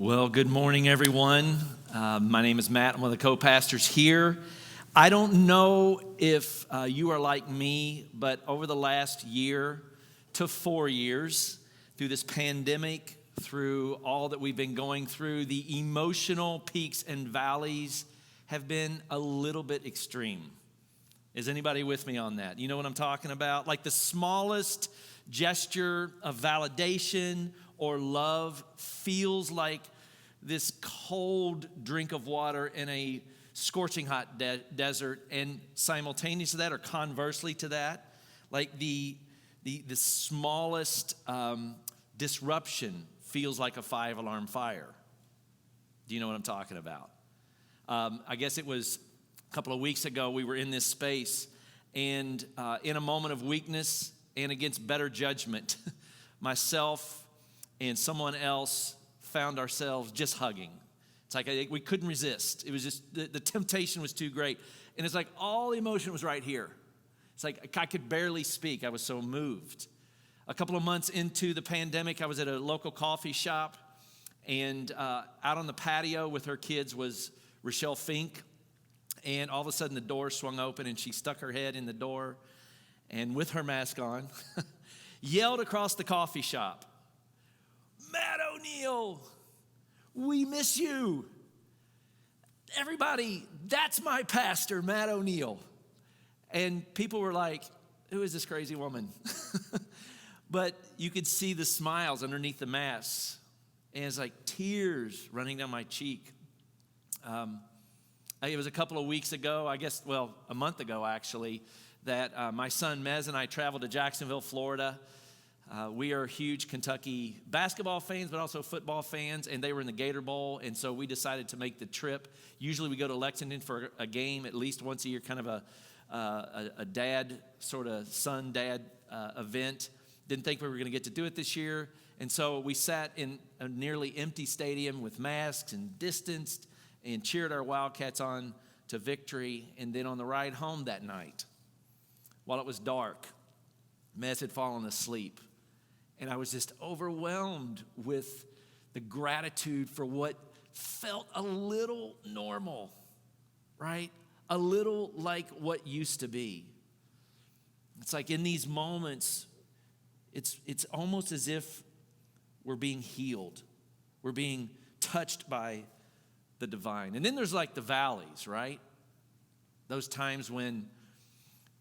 Well, good morning, everyone. My name is Matt. I'm one of the co-pastors here. I don't know if you are like me, but over the last year to 4 years, through this pandemic, through all that we've been going through, the emotional peaks and valleys have been a little bit extreme. Is anybody with me on that? You know what I'm talking about? Like the smallest gesture of validation or love feels like this cold drink of water in a scorching hot desert, and simultaneous to that, or conversely to that, like the smallest disruption feels like a 5-alarm fire. Do you know what I'm talking about? I guess it was a couple of weeks ago we were in this space, and in a moment of weakness and against better judgment, myself and someone else found ourselves just hugging. It's like we couldn't resist. It was just, the temptation was too great. And it's like all the emotion was right here. It's like I could barely speak. I was so moved. A couple of months into the pandemic, I was at a local coffee shop, and out on the patio with her kids was Rochelle Fink. And all of a sudden the door swung open and she stuck her head in the door and with her mask on, yelled across the coffee shop, "Matt O'Neill, we miss you. Everybody, that's my pastor, Matt O'Neill." And people were like, "Who is this crazy woman?" But you could see the smiles underneath the mask. And it's like tears running down my cheek. It was a couple of weeks ago, a month ago actually, that my son Mez and I traveled to Jacksonville, Florida. We are huge Kentucky basketball fans, but also football fans, and they were in the Gator Bowl, and so we decided to make the trip. Usually we go to Lexington for a game at least once a year, kind of a dad, sort of son-dad event. Didn't think we were going to get to do it this year, and so we sat in a nearly empty stadium with masks and distanced and cheered our Wildcats on to victory. And then on the ride home that night, while it was dark, Mez had fallen asleep. And I was just overwhelmed with the gratitude for what felt a little normal, right? A little like what used to be. It's like in these moments, it's almost as if we're being healed. We're being touched by the divine. And then there's like the valleys, right? Those times when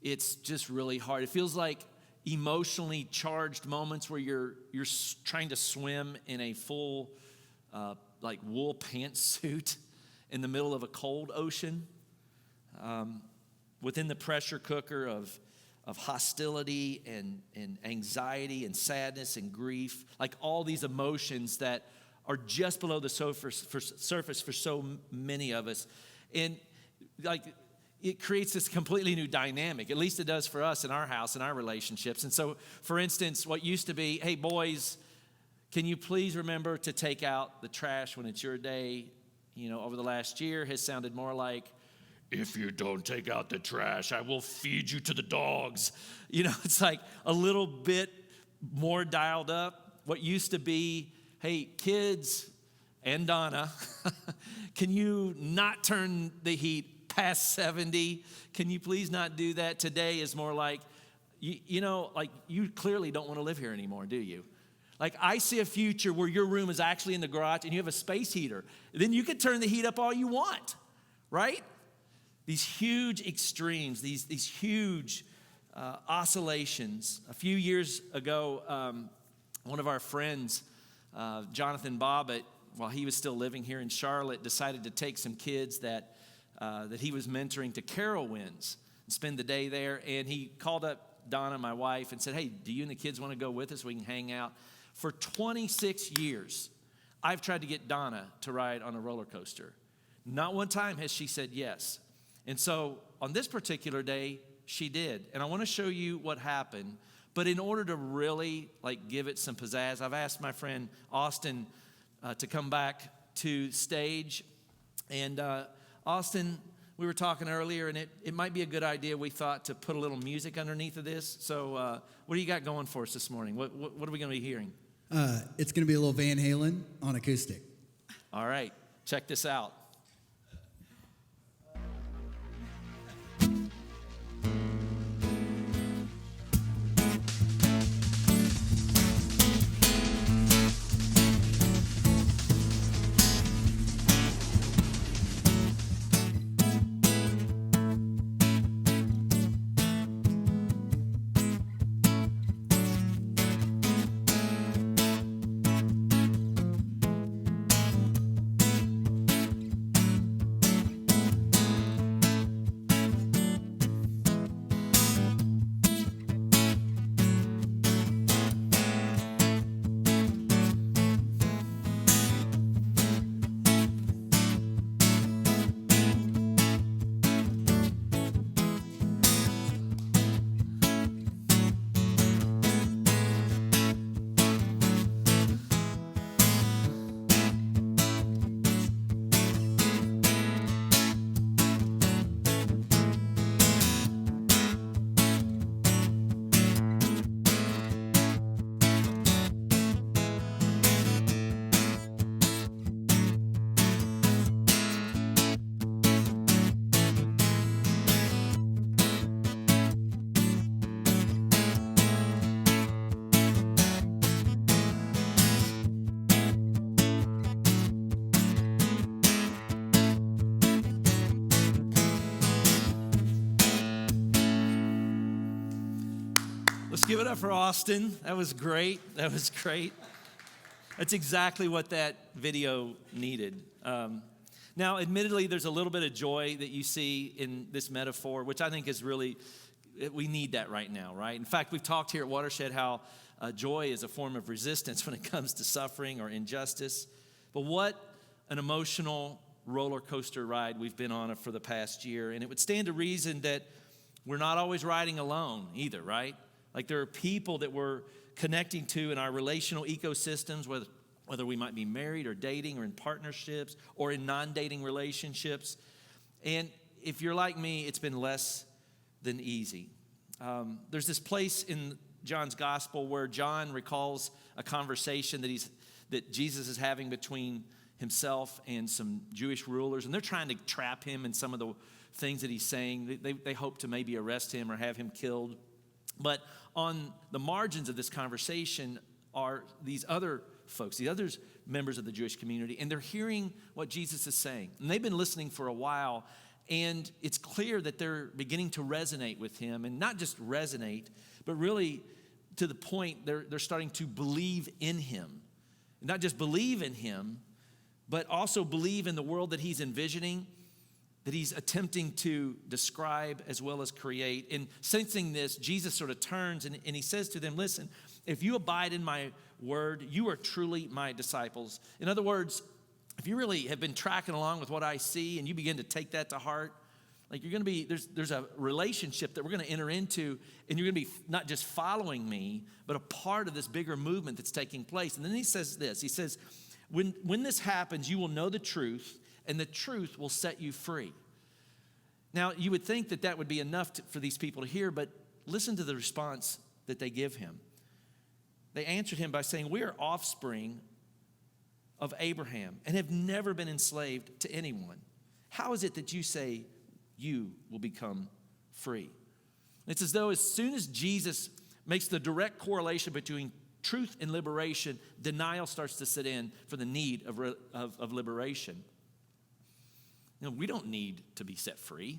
it's just really hard. It feels like emotionally charged moments where you're trying to swim in a full like wool pantsuit in the middle of a cold ocean, within the pressure cooker of hostility and anxiety and sadness and grief, like all these emotions that are just below the surface for so many of us. And like it creates this completely new dynamic. At least it does for us in our house, in our relationships. And so, for instance, what used to be, "Hey, boys, can you please remember to take out the trash when it's your day?" Over the last year has sounded more like, "If you don't take out the trash, I will feed you to the dogs." It's like a little bit more dialed up. What used to be, "Hey, kids and Donna, can you not turn the heat past 70? Can you please not do that?" Today is more like, like you clearly don't want to live here anymore, do you? Like I see a future where your room is actually in the garage and you have a space heater. Then you can turn the heat up all you want, right? These huge extremes, these huge oscillations. A few years ago, one of our friends, Jonathan Bobbitt, while he was still living here in Charlotte, decided to take some kids that he was mentoring to Carowinds and spend the day there. And he called up Donna, my wife, and said, "Hey, do you and the kids want to go with us? We can hang out." For 26 years, I've tried to get Donna to ride on a roller coaster. Not one time has she said yes. And so on this particular day, she did. And I want to show you what happened. But in order to really give it some pizzazz, I've asked my friend Austin to come back to stage. And Austin, we were talking earlier, and it might be a good idea, we thought, to put a little music underneath of this. So what do you got going for us this morning? What are we going to be hearing? It's going to be a little Van Halen on acoustic. All right, check this out. Let's give it up for Austin. That was great. That was great. That's exactly what that video needed. Now, admittedly, there's a little bit of joy that you see in this metaphor, which I think is really, we need that right now, right? In fact, we've talked here at Watershed how joy is a form of resistance when it comes to suffering or injustice. But what an emotional roller coaster ride we've been on for the past year. And it would stand to reason that we're not always riding alone either, right? Like there are people that we're connecting to in our relational ecosystems, whether we might be married or dating or in partnerships or in non-dating relationships. And if you're like me, it's been less than easy. There's this place in John's gospel where John recalls a conversation that Jesus is having between himself and some Jewish rulers, and they're trying to trap him in some of the things that he's saying. They hope to maybe arrest him or have him killed. But on the margins of this conversation are these other folks, the other members of the Jewish community, and they're hearing what Jesus is saying. And they've been listening for a while, and it's clear that they're beginning to resonate with him, and not just resonate, but really to the point they're starting to believe in him. Not just believe in him, but also believe in the world that he's envisioning, that he's attempting to describe as well as create. And sensing this, Jesus sort of turns and he says to them, listen, if you abide in my word, you are truly my disciples. In other words, if you really have been tracking along with what I see and you begin to take that to heart, like you're going to be, there's a relationship that we're going to enter into, and you're going to be not just following me, but a part of this bigger movement that's taking place. And then he says this, he says, when this happens, you will know the truth, and the truth will set you free. Now, you would think that would be enough for these people to hear, but listen to the response that they give him. They answered him by saying, we are offspring of Abraham and have never been enslaved to anyone. How is it that you say you will become free? It's as though as soon as Jesus makes the direct correlation between truth and liberation, denial starts to sit in for the need of liberation. You know, we don't need to be set free,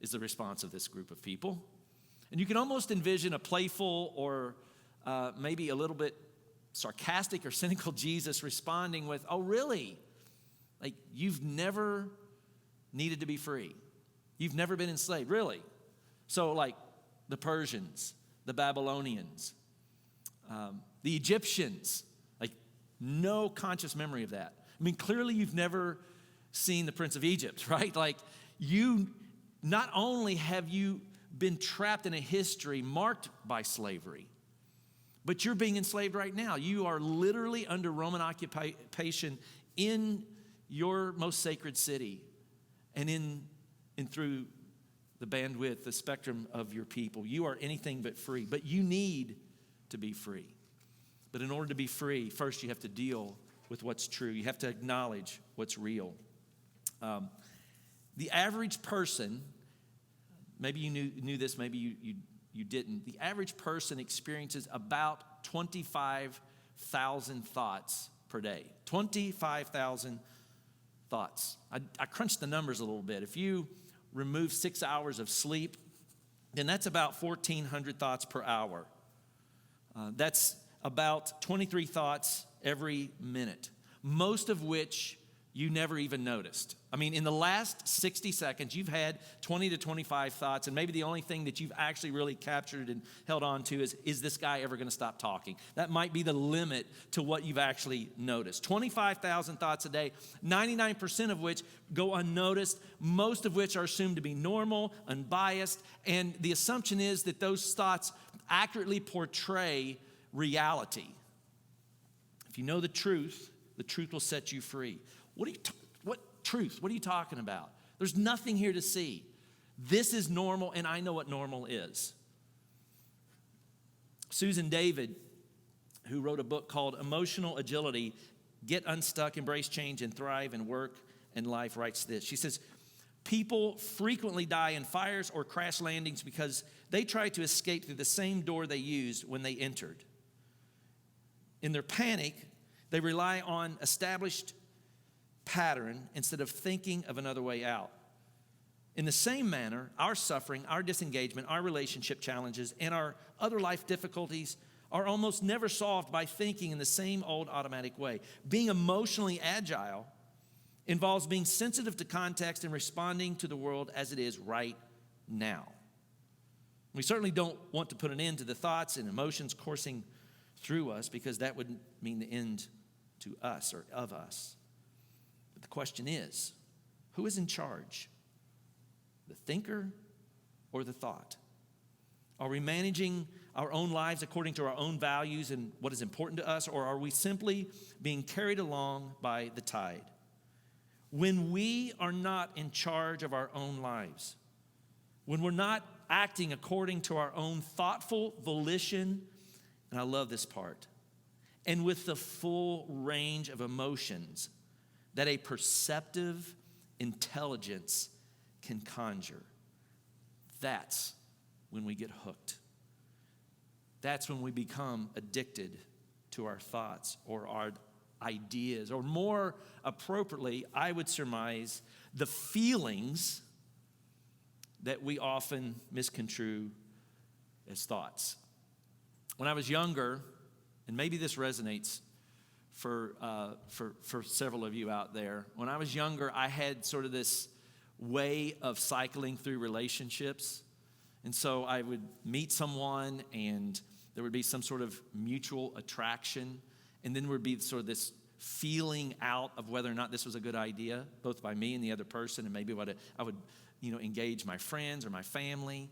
is the response of this group of people. And you can almost envision a playful or maybe a little bit sarcastic or cynical Jesus responding with, oh, really? Like, you've never needed to be free. You've never been enslaved, really? So, like, the Persians, the Babylonians, the Egyptians, like, no conscious memory of that. I mean, clearly you've never seen the Prince of Egypt, right? Like, you, not only have you been trapped in a history marked by slavery, but you're being enslaved right now. You are literally under Roman occupation in your most sacred city and in through the bandwidth, the spectrum of your people. You are anything but free, but you need to be free. But in order to be free, first you have to deal with what's true. You have to acknowledge what's real. The average person, maybe you knew this, maybe you didn't. The average person experiences about 25,000 thoughts per day. 25,000 thoughts. I crunched the numbers a little bit. If you remove 6 hours of sleep, then that's about 1,400 thoughts per hour. That's about 23 thoughts every minute, most of which you never even noticed. I mean, in the last 60 seconds, you've had 20 to 25 thoughts, and maybe the only thing that you've actually really captured and held on to is this guy ever going to stop talking? That might be the limit to what you've actually noticed. 25,000 thoughts a day, 99% of which go unnoticed, most of which are assumed to be normal, unbiased, and the assumption is that those thoughts accurately portray reality. If you know the truth will set you free. What truth? What are you talking about? There's nothing here to see. This is normal, and I know what normal is. Susan David, who wrote a book called Emotional Agility, Get Unstuck, Embrace Change, and Thrive in Work and Life, writes this. She says, people frequently die in fires or crash landings because they try to escape through the same door they used when they entered. In their panic, they rely on established pattern instead of thinking of another way out. In the same manner, our suffering, our disengagement, our relationship challenges, and our other life difficulties are almost never solved by thinking in the same old automatic way. Being emotionally agile involves being sensitive to context and responding to the world as it is right now. We certainly don't want to put an end to the thoughts and emotions coursing through us, because that would mean the end to us or of us. But the question is, who is in charge? The thinker or the thought? Are we managing our own lives according to our own values and what is important to us, or are we simply being carried along by the tide? When we are not in charge of our own lives, when we're not acting according to our own thoughtful volition, and I love this part, and with the full range of emotions that a perceptive intelligence can conjure, that's when we get hooked. That's when we become addicted to our thoughts or our ideas, or more appropriately, I would surmise, the feelings that we often misconstrue as thoughts. When I was younger, and maybe this resonates for several of you out there, when I was younger, I had sort of this way of cycling through relationships. And so I would meet someone, and there would be some sort of mutual attraction, and then there would be sort of this feeling out of whether or not this was a good idea, both by me and the other person, and maybe I would engage my friends or my family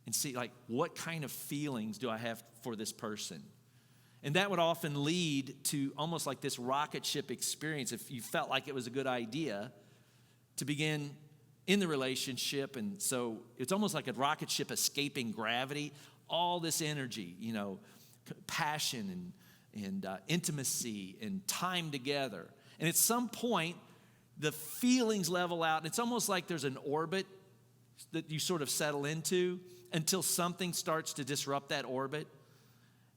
and see, like, what kind of feelings do I have for this person? And that would often lead to almost like this rocket ship experience, if you felt like it was a good idea to begin in the relationship. And so it's almost like a rocket ship escaping gravity, all this energy, passion and intimacy and time together. And at some point, the feelings level out. And it's almost like there's an orbit that you sort of settle into until something starts to disrupt that orbit.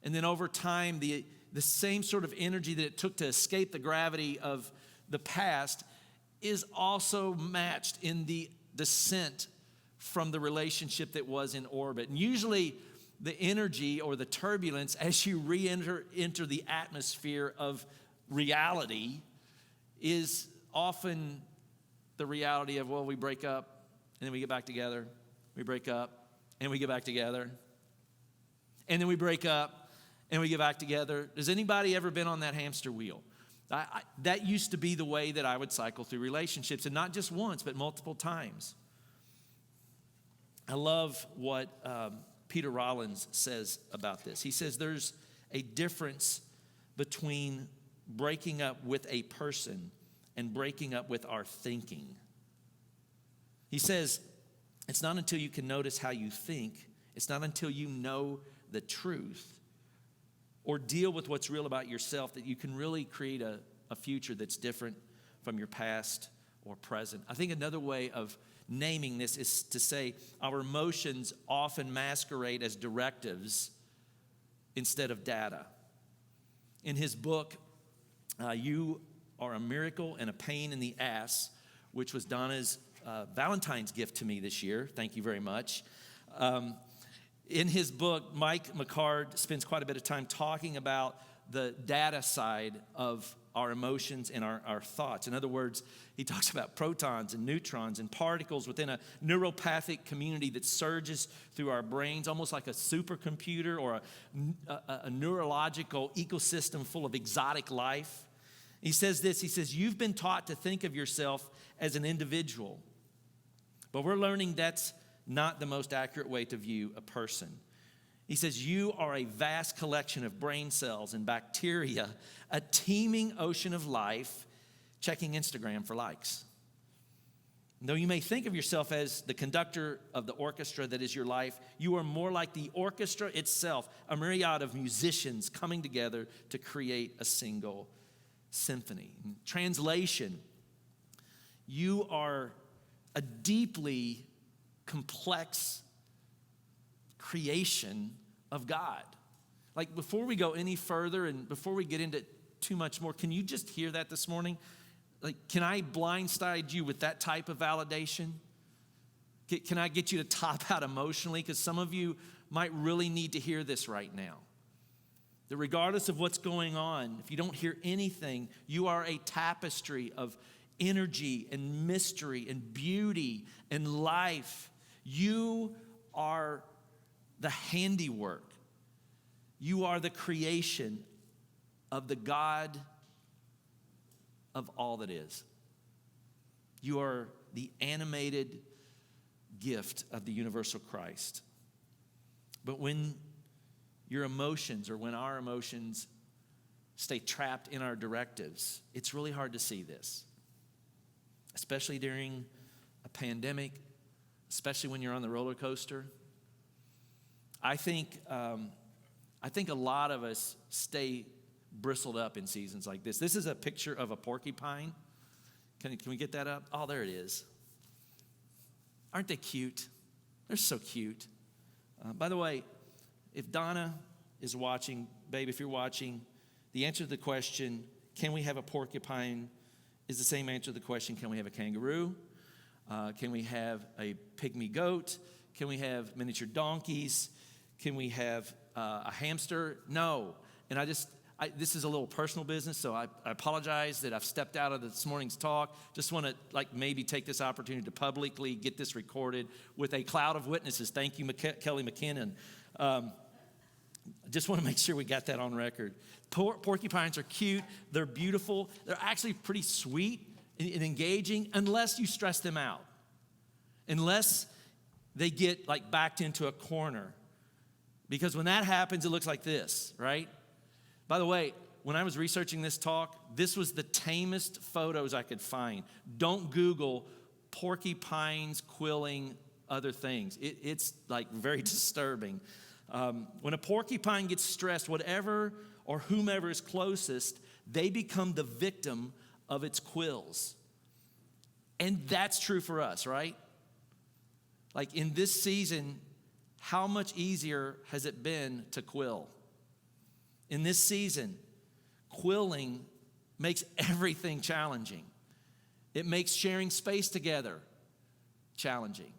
And then over time, the same sort of energy that it took to escape the gravity of the past is also matched in the descent from the relationship that was in orbit. And usually the energy or the turbulence as you enter the atmosphere of reality is often the reality of, well, we break up and then we get back together. We break up and we get back together. And then we break up and we get back together. Has anybody ever been on that hamster wheel? That used to be the way that I would cycle through relationships, and not just once, but multiple times. I love what Peter Rollins says about this. He says there's a difference between breaking up with a person and breaking up with our thinking. He says it's not until you can notice how you think, it's not until you know the truth or deal with what's real about yourself that you can really create a a future that's different from your past or present. I think another way of naming this is to say our emotions often masquerade as directives instead of data. In his book, You Are a Miracle and a Pain in the Ass, which was Donna's Valentine's gift to me this year. Thank you very much. In his book, Mike McCard spends quite a bit of time talking about the data side of our emotions and our thoughts. In other words, he talks about protons and neutrons and particles within a neuropathic community that surges through our brains, almost like a supercomputer or a neurological ecosystem full of exotic life. He says this, he says, you've been taught to think of yourself as an individual, but we're learning that's not the most accurate way to view a person. He says, you are a vast collection of brain cells and bacteria, a teeming ocean of life, checking Instagram for likes. Though you may think of yourself as the conductor of the orchestra that is your life, you are more like the orchestra itself, a myriad of musicians coming together to create a single symphony. In translation, you are a deeply complex creation of God. Like, before we go any further and before we get into too much more, can you just hear that this morning? Like, can I blindside you with that type of validation? Can I get you to top out emotionally? Because some of you might really need to hear this right now. That regardless of what's going on, if you don't hear anything, you are a tapestry of energy and mystery and beauty and life. You are the handiwork. You are the creation of the God of all that is. You are the animated gift of the universal Christ. But when your emotions, or when our emotions stay trapped in our directives, it's really hard to see this, especially during a pandemic, especially when you're on the roller coaster. I think a lot of us stay bristled up in seasons like this. This is a picture of a porcupine. Can we get that up? Oh, there it is. Aren't they cute? They're so cute. By the way, if Donna is watching, babe, if you're watching, the answer to the question, can we have a porcupine, is the same answer to the question, can we have a kangaroo? Can we have a pygmy goat? Can we have miniature donkeys? Can we have a hamster? No. And this is a little personal business, so I apologize that I've stepped out of this morning's talk. Just want to maybe take this opportunity to publicly get this recorded with a cloud of witnesses. Thank you, Kelly McKinnon. Just want to make sure we got that on record. Porcupines are cute. They're beautiful. They're actually pretty sweet and engaging unless you stress them out. Unless they get backed into a corner. Because when that happens, it looks like this, right? By the way, when I was researching this talk, this was the tamest photos I could find. Don't Google porcupines quilling other things. It's very disturbing. When a porcupine gets stressed, whatever or whomever is closest, they become the victim of its quills. And that's true for us, right? In this season, how much easier has it been to quill? In this season, quilling makes everything challenging. It makes sharing space together challenging.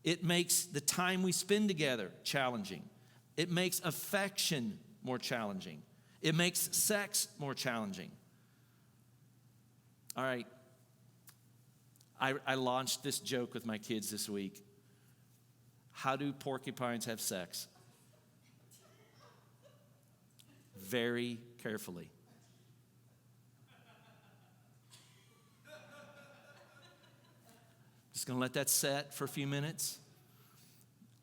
It makes the time we spend together challenging. It makes affection more challenging. It makes sex more challenging. All right. I launched this joke with my kids this week. How do porcupines have sex? Very carefully. Just going to let that set for a few minutes.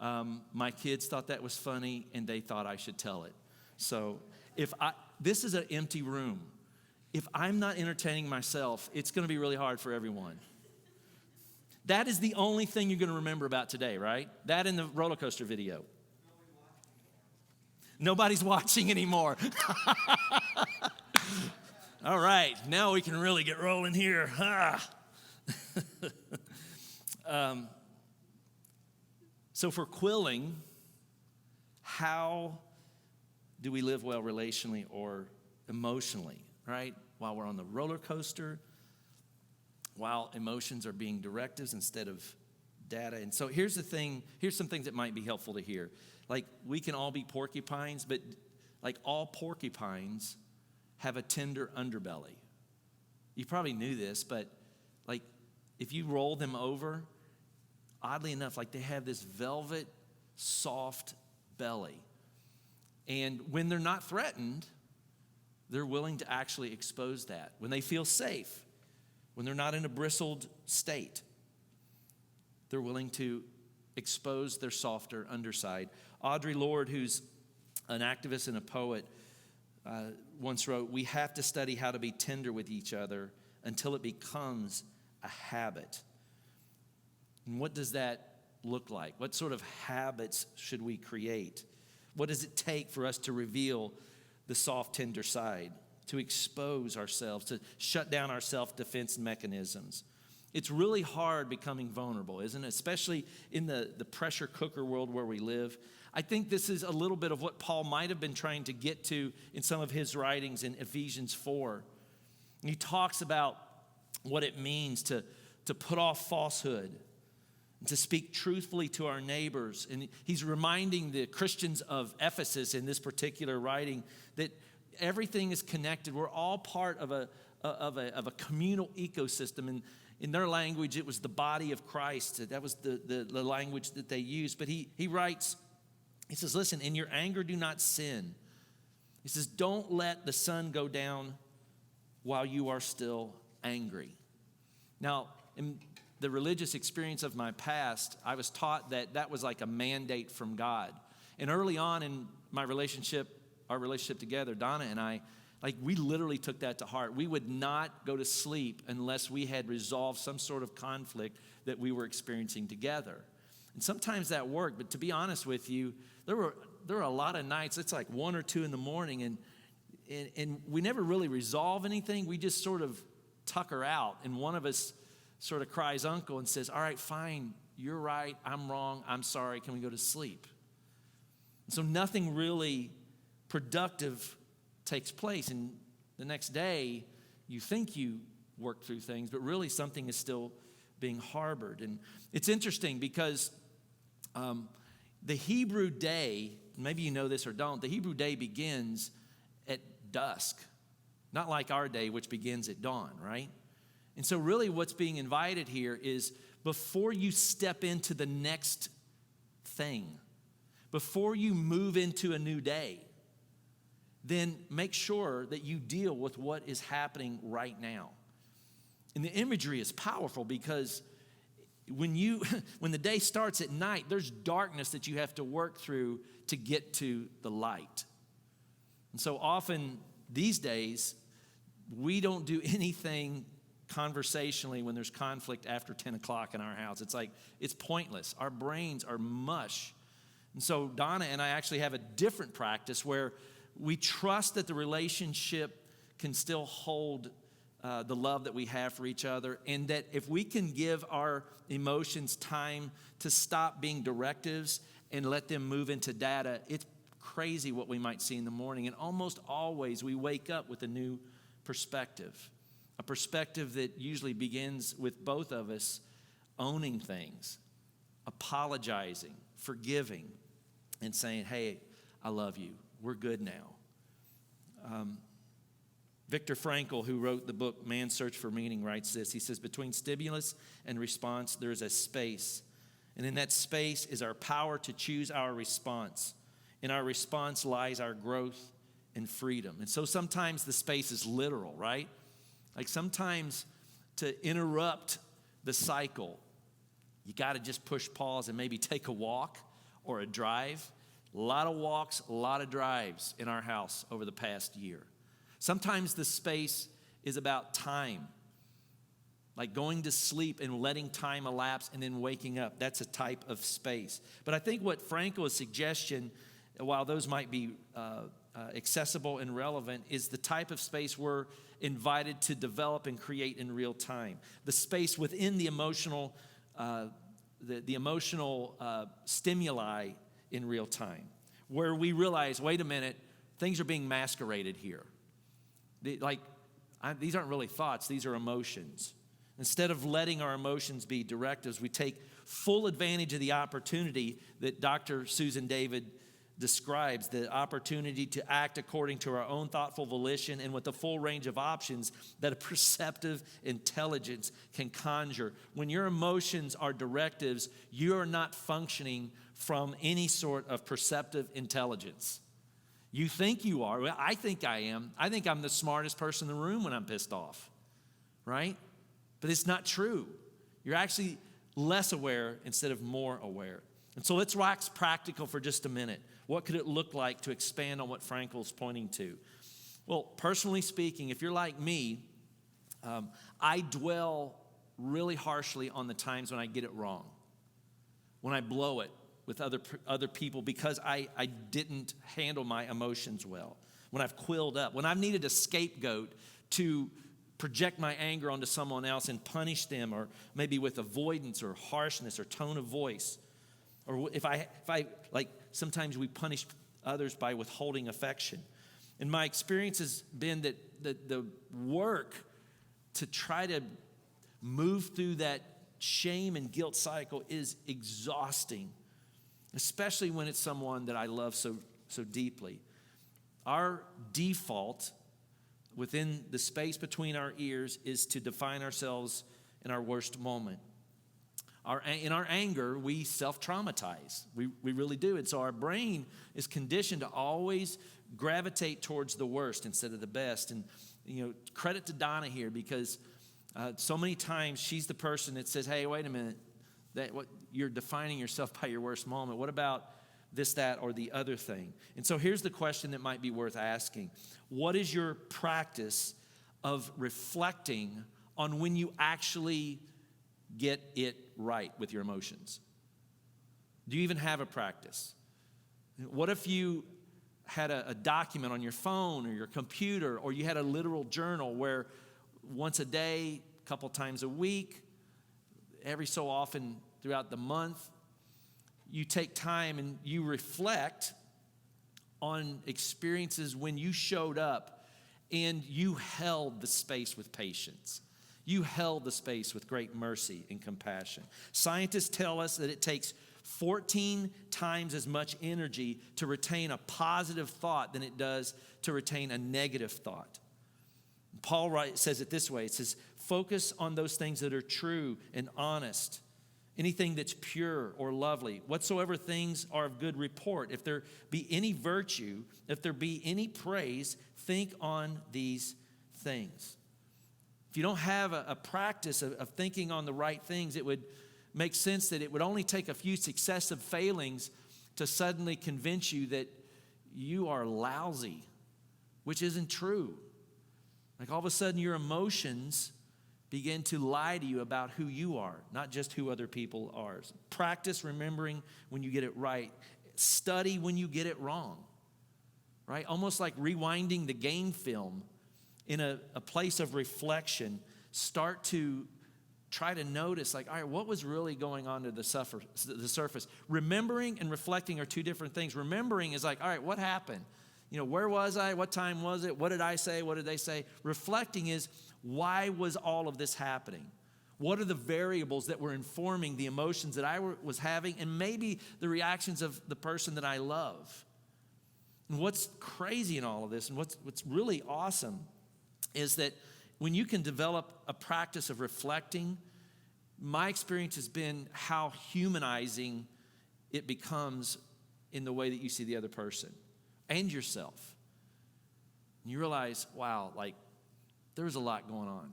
My kids thought that was funny, and they thought I should tell it. So this is an empty room. If I'm not entertaining myself, it's going to be really hard for everyone. That is the only thing you're going to remember about today, right? That in the roller coaster video. Nobody's watching anymore. All right, now we can really get rolling here. So for quilling, how do we live well relationally or emotionally, right? While we're on the roller coaster, while emotions are being directives instead of data. And so here's the thing, here's some things that might be helpful to hear. Like, we can all be porcupines, but like all porcupines have a tender underbelly. You probably knew this, but like if you roll them over, oddly enough, like they have this velvet, soft belly. And when they're not threatened, they're willing to actually expose that. When they feel safe, when they're not in a bristled state, they're willing to expose their softer underside. Audre Lorde, who's an activist and a poet, once wrote, "We have to study how to be tender with each other until it becomes a habit." And what does that look like? What sort of habits should we create? What does it take for us to reveal the soft, tender side, to expose ourselves, to shut down our self-defense mechanisms? It's really hard becoming vulnerable, isn't it? Especially in the pressure cooker world where we live. I think this is a little bit of what Paul might have been trying to get to in some of his writings in Ephesians 4. He talks about what it means to put off falsehood, and to speak truthfully to our neighbors. And he's reminding the Christians of Ephesus in this particular writing that everything is connected. We're all part of a communal ecosystem. And in their language, it was the body of Christ. That was the language that they used. But he writes, he says, listen, in your anger, do not sin. He says, don't let the sun go down while you are still angry. Now, in the religious experience of my past, I was taught that was like a mandate from God. And early on in my relationship, our relationship together, Donna and I, like we literally took that to heart. We would not go to sleep unless we had resolved some sort of conflict that we were experiencing together. And sometimes that worked, but to be honest with you, there were a lot of nights, it's like 1 or 2 in the morning, and we never really resolve anything. We just sort of tuck her out, and one of us sort of cries uncle and says, all right, fine, you're right, I'm wrong, I'm sorry, can we go to sleep? And so nothing really productive takes place, and the next day you think you worked through things, but really something is still being harbored. And it's interesting because the Hebrew day, maybe you know this or don't, the Hebrew day begins at dusk, not like our day, which begins at dawn, right? And so really what's being invited here is before you step into the next thing, before you move into a new day, then make sure that you deal with what is happening right now. And the imagery is powerful because when the day starts at night, there's darkness that you have to work through to get to the light. And so often these days, we don't do anything conversationally when there's conflict after 10 o'clock in our house. It's like, it's pointless. Our brains are mush. And so Donna and I actually have a different practice where we trust that the relationship can still hold the love that we have for each other, and that if we can give our emotions time to stop being directives and let them move into data, it's crazy what we might see in the morning. And almost always we wake up with a new perspective, a perspective that usually begins with both of us owning things, apologizing, forgiving, and saying, hey, I love you. We're good now. Viktor Frankl, who wrote the book Man's Search for Meaning, writes this. He says, between stimulus and response, there is a space. And in that space is our power to choose our response. In our response lies our growth and freedom. And so sometimes the space is literal, right? Like sometimes to interrupt the cycle, you got to just push pause and maybe take a walk or a drive. A lot of walks, a lot of drives in our house over the past year. Sometimes the space is about time, like going to sleep and letting time elapse and then waking up. That's a type of space. But I think what Frankl's suggestion, while those might be accessible and relevant is the type of space we're invited to develop and create in real time. The space within the emotional stimuli in real time, where we realize, wait a minute, things are being masqueraded here. These aren't really thoughts, these are emotions. Instead of letting our emotions be directives, we take full advantage of the opportunity that Dr. Susan David describes, the opportunity to act according to our own thoughtful volition and with the full range of options that a perceptive intelligence can conjure. When your emotions are directives, you are not functioning from any sort of perceptive intelligence. You think you are. Well, I think I am. I think I'm the smartest person in the room when I'm pissed off, right? But it's not true. You're actually less aware instead of more aware. And so let's wax practical for just a minute. What could it look like to expand on what Frankl's pointing to? Well, personally speaking, if you're like me, I dwell really harshly on the times when I get it wrong, when I blow it with other people because I didn't handle my emotions well, when I've quilled up, when I've needed a scapegoat to project my anger onto someone else and punish them, or maybe with avoidance or harshness or tone of voice. Or if I like, sometimes we punish others by withholding affection. And my experience has been that the work to try to move through that shame and guilt cycle is exhausting, especially when it's someone that I love so deeply. Our default within the space between our ears is to define ourselves in our worst moment. In our anger, we self-traumatize. We really do. And so our brain is conditioned to always gravitate towards the worst instead of the best. And, credit to Donna here, because so many times she's the person that says, hey, wait a minute, you're defining yourself by your worst moment. What about this, that, or the other thing? And so here's the question that might be worth asking. What is your practice of reflecting on when you actually get it right with your emotions? Do you even have a practice? What if you had a document on your phone or your computer, or you had a literal journal where once a day, a couple times a week, every so often throughout the month, you take time and you reflect on experiences when you showed up and you held the space with patience. You held the space with great mercy and compassion. Scientists tell us that it takes 14 times as much energy to retain a positive thought than it does to retain a negative thought. Paul says it this way. It says, focus on those things that are true and honest, anything that's pure or lovely, whatsoever things are of good report. If there be any virtue, if there be any praise, think on these things. If you don't have a practice of thinking on the right things, it would make sense that it would only take a few successive failings to suddenly convince you that you are lousy, which isn't true. Like all of a sudden your emotions begin to lie to you about who you are, not just who other people are. Practice remembering when you get it right. Study when you get it wrong, right? Almost like rewinding the game film in a place of reflection. Start to try to notice, like, all right, what was really going on to the surface? Remembering and reflecting are two different things. Remembering is like, all right, what happened? Where was I? What time was it? What did I say? What did they say? Reflecting is, why was all of this happening? What are the variables that were informing the emotions that I was having, and maybe the reactions of the person that I love? And what's crazy in all of this, and what's really awesome, is that when you can develop a practice of reflecting, my experience has been how humanizing it becomes in the way that you see the other person and yourself. And you realize, wow, like there's a lot going on.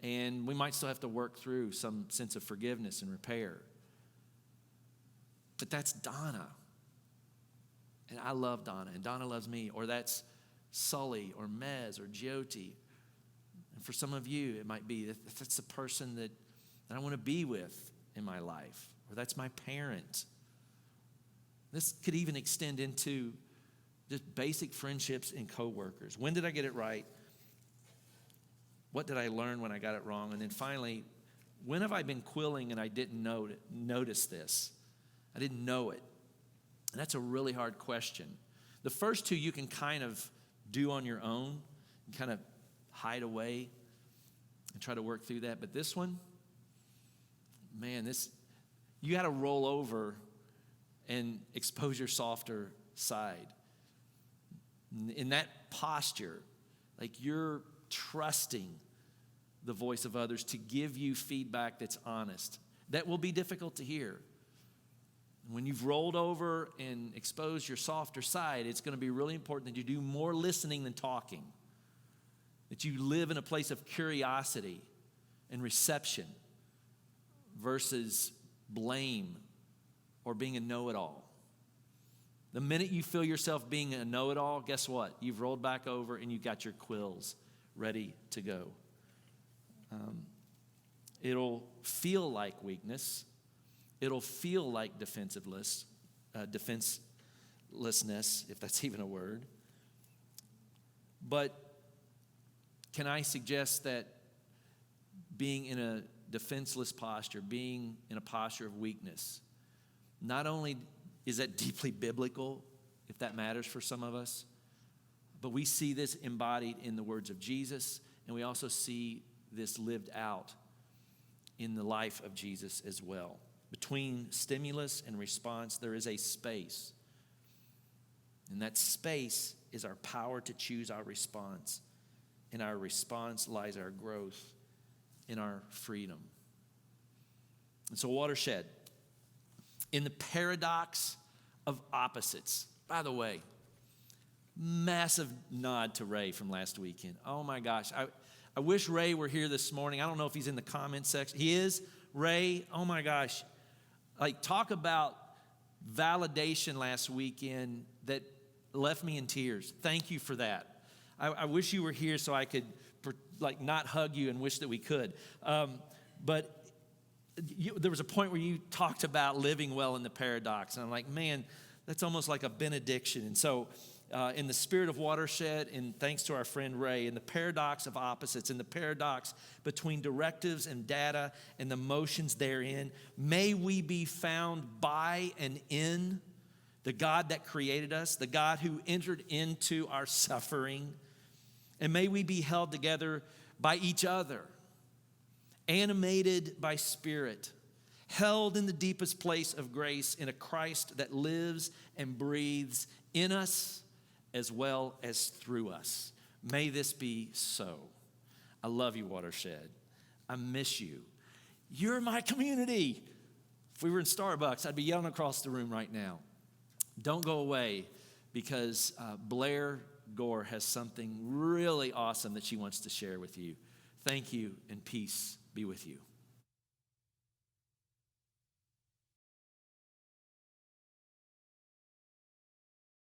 And we might still have to work through some sense of forgiveness and repair. But that's Donna. And I love Donna, and Donna loves me. Or that's Sully or Mez or Jyoti. And for some of you, it might be that's the person that I want to be with in my life. Or that's my parent. This could even extend into Just basic friendships and coworkers. When did I get it right? What did I learn when I got it wrong? And then finally, when have I been quilling and I didn't notice this? I didn't know it. And that's a really hard question. The first two you can kind of do on your own, and kind of hide away and try to work through that. But this one, man, you got to roll over and expose your softer side. In that posture, like you're trusting the voice of others to give you feedback that's honest. That will be difficult to hear. When you've rolled over and exposed your softer side, it's going to be really important that you do more listening than talking. That you live in a place of curiosity and reception versus blame or being a know-it-all. The minute you feel yourself being a know-it-all, guess what? You've rolled back over and you've got your quills ready to go. It'll feel like weakness. It'll feel like defenselessness, if that's even a word. But can I suggest that being in a defenseless posture, being in a posture of weakness, not only is that deeply biblical, if that matters for some of us, but we see this embodied in the words of Jesus, and we also see this lived out in the life of Jesus as well. Between stimulus and response, there is a space. And that space is our power to choose our response. In our response lies our growth, in our freedom. And so, Watershed, in the paradox of opposites. By the way, massive nod to Ray from last weekend. Oh my gosh. I wish Ray were here this morning. I don't know if he's in the comment section. He is. Ray, oh my gosh. Like, talk about validation last weekend that left me in tears. Thank you for that. I wish you were here so I could not hug you and wish that we could. But there was a point where you talked about living well in the paradox. And I'm like, man, that's almost like a benediction. And so in the spirit of Watershed, and thanks to our friend Ray, in the paradox of opposites, in the paradox between directives and data and the motions therein, may we be found by and in the God that created us, the God who entered into our suffering, and may we be held together by each other, animated by Spirit, held in the deepest place of grace in a Christ that lives and breathes in us as well as through us. May this be so. I love you, Watershed. I miss you. You're my community. If we were in Starbucks, I'd be yelling across the room right now. Don't go away, because Blair Gore has something really awesome that she wants to share with you. Thank you, and peace be with you.